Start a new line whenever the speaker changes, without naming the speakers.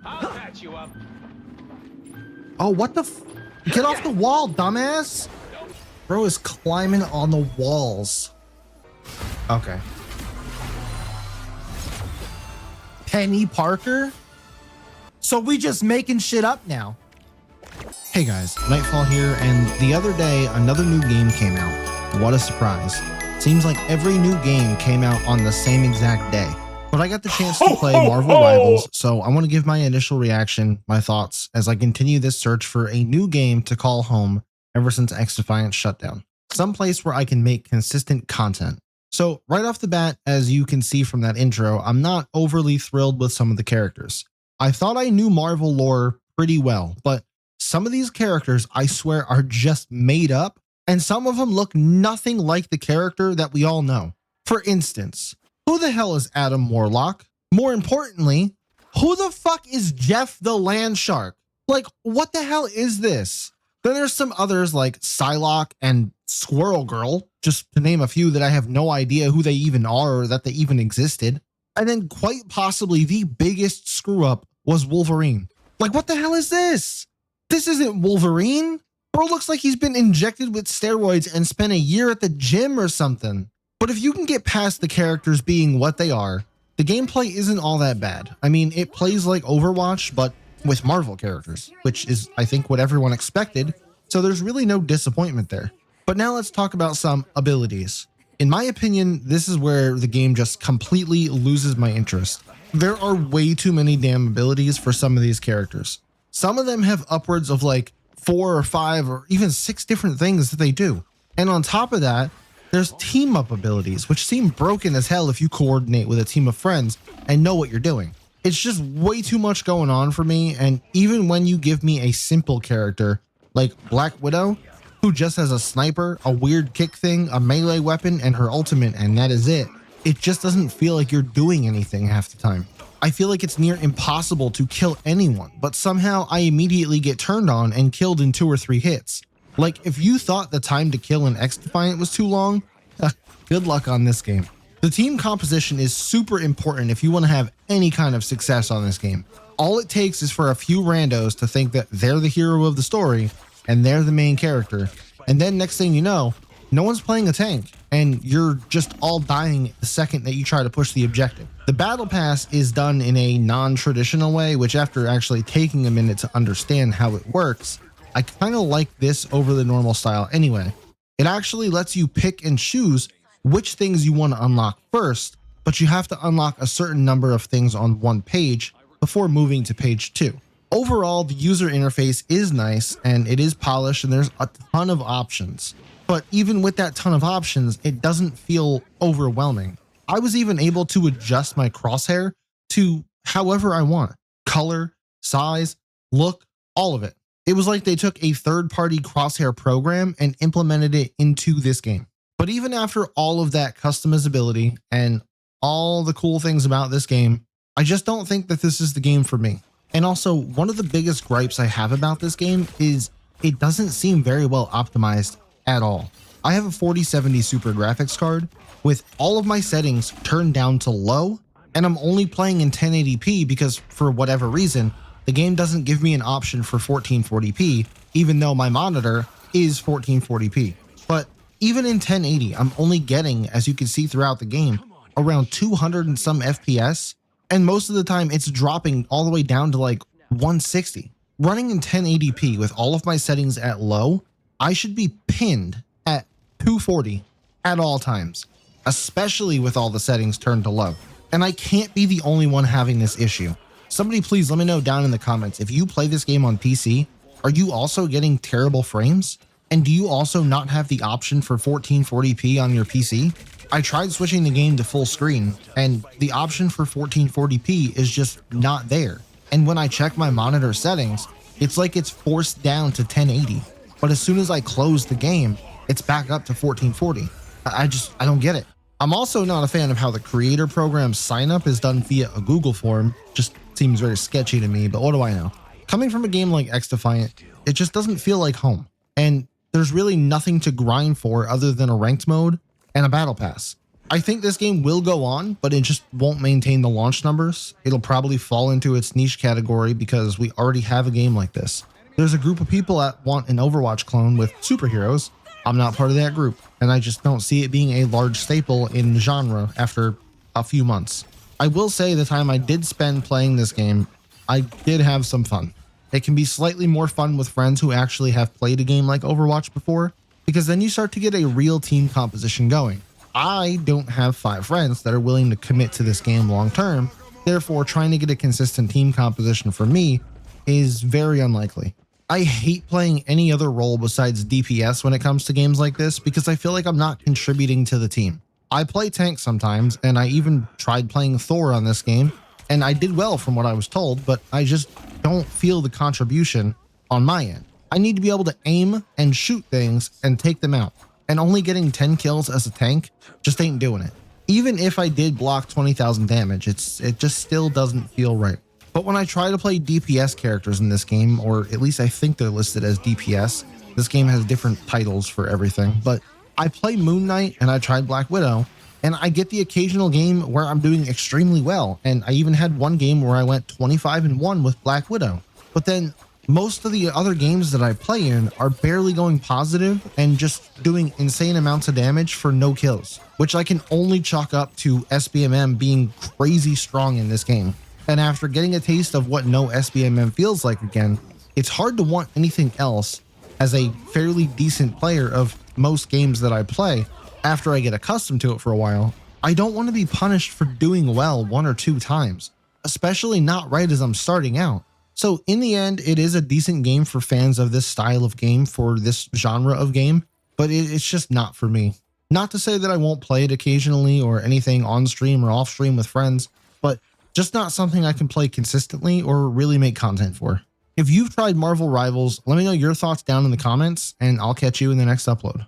I'll patch you up.
Oh, what the Get off the wall, dumbass! Bro is climbing on the walls. Okay. Penny Parker? So we just making shit up now. Hey guys, Nightfall here, and the other day another new game came out. What a surprise. Seems like every new game came out on the same exact day. But I got the chance to play Marvel Rivals, so I want to give my initial reaction, my thoughts, as I continue this search for a new game to call home ever since XDefiant shut down. Some place where I can make consistent content. So right off the bat, as you can see from that intro, I'm not overly thrilled with some of the characters. I thought I knew Marvel lore pretty well, but some of these characters I swear are just made up, and some of them look nothing like the character that we all know. For instance, who the hell is Adam Warlock? More importantly, who the fuck is Jeff the Land Shark? Like, what the hell is this? Then there's some others like Psylocke and Squirrel Girl, just to name a few that I have no idea who they even are or that they even existed. And then quite possibly the biggest screw up was Wolverine. Like, what the hell is this? This isn't Wolverine. Bro looks like he's been injected with steroids and spent a year at the gym or something. But if you can get past the characters being what they are, the gameplay isn't all that bad. I mean, it plays like Overwatch, but with Marvel characters, which is, I think, what everyone expected. So there's really no disappointment there. But now let's talk about some abilities. In my opinion, this is where the game just completely loses my interest. There are way too many damn abilities for some of these characters. Some of them have upwards of like 4 or 5 or even 6 different things that they do. And on top of that, there's team up abilities, which seem broken as hell if you coordinate with a team of friends and know what you're doing. It's just way too much going on for me, and even when you give me a simple character like Black Widow, who just has a sniper, a weird kick thing, a melee weapon, and her ultimate, and that is it, it just doesn't feel like you're doing anything half the time. I feel like it's near impossible to kill anyone, but somehow I immediately get turned on and killed in 2 or 3 hits. Like, if you thought the time to kill in XDefiant was too long, good luck on this game. The team composition is super important if you want to have any kind of success on this game. All it takes is for a few randos to think that they're the hero of the story and they're the main character, and then next thing you know, no one's playing a tank, and you're just all dying the second that you try to push the objective. The battle pass is done in a non-traditional way, which after actually taking a minute to understand how it works, I kind of like this over the normal style anyway. It actually lets you pick and choose which things you want to unlock first, but you have to unlock a certain number of things on one page before moving to page 2. Overall, the user interface is nice and it is polished and there's a ton of options. But even with that ton of options, it doesn't feel overwhelming. I was even able to adjust my crosshair to however I want. Color, size, look, all of it. It was like they took a third-party crosshair program and implemented it into this game. But even after all of that customizability and all the cool things about this game, I just don't think that this is the game for me. And also, one of the biggest gripes I have about this game is it doesn't seem very well optimized at all. I have a 4070 Super graphics card with all of my settings turned down to low, and I'm only playing in 1080p because for whatever reason, the game doesn't give me an option for 1440p, even though my monitor is 1440p. But even in 1080, I'm only getting, as you can see throughout the game, around 200 and some FPS, and most of the time it's dropping all the way down to like 160. Running in 1080p with all of my settings at low, I should be pinned at 240 at all times, especially with all the settings turned to low. And I can't be the only one having this issue. Somebody please let me know down in the comments, if you play this game on PC, are you also getting terrible frames? And do you also not have the option for 1440p on your PC? I tried switching the game to full screen, and the option for 1440p is just not there. And when I check my monitor settings, it's like it's forced down to 1080. But as soon as I close the game, it's back up to 1440. I don't get it. I'm also not a fan of how the creator program sign up is done via a Google form. Just seems very sketchy to me, but what do I know? Coming from a game like XDefiant, it just doesn't feel like home. And there's really nothing to grind for other than a ranked mode and a battle pass. I think this game will go on, but it just won't maintain the launch numbers. It'll probably fall into its niche category because we already have a game like this. There's a group of people that want an Overwatch clone with superheroes. I'm not part of that group, and I just don't see it being a large staple in the genre after a few months. I will say the time I did spend playing this game, I did have some fun. It can be slightly more fun with friends who actually have played a game like Overwatch before, because then you start to get a real team composition going. I don't have 5 friends that are willing to commit to this game long term, therefore trying to get a consistent team composition for me is very unlikely. I hate playing any other role besides DPS when it comes to games like this because I feel like I'm not contributing to the team. I play tank sometimes, and I even tried playing Thor on this game, and I did well from what I was told, but I just don't feel the contribution on my end. I need to be able to aim and shoot things and take them out, and only getting 10 kills as a tank just ain't doing it. Even if I did block 20,000 damage, it just still doesn't feel right. But when I try to play DPS characters in this game, or at least I think they're listed as DPS, this game has different titles for everything, but I play Moon Knight and I tried Black Widow, and I get the occasional game where I'm doing extremely well, and I even had one game where I went 25-1 with Black Widow. But then most of the other games that I play in are barely going positive and just doing insane amounts of damage for no kills, which I can only chalk up to SBMM being crazy strong in this game. And after getting a taste of what no SBMM feels like again, it's hard to want anything else as a fairly decent player of most games that I play. After I get accustomed to it for a while, I don't want to be punished for doing well 1 or 2 times, especially not right as I'm starting out. So in the end, it is a decent game for fans of this style of game for this genre of game, but it's just not for me. Not to say that I won't play it occasionally or anything on stream or off stream with friends, but just not something I can play consistently or really make content for. If you've tried Marvel Rivals, let me know your thoughts down in the comments, and I'll catch you in the next upload.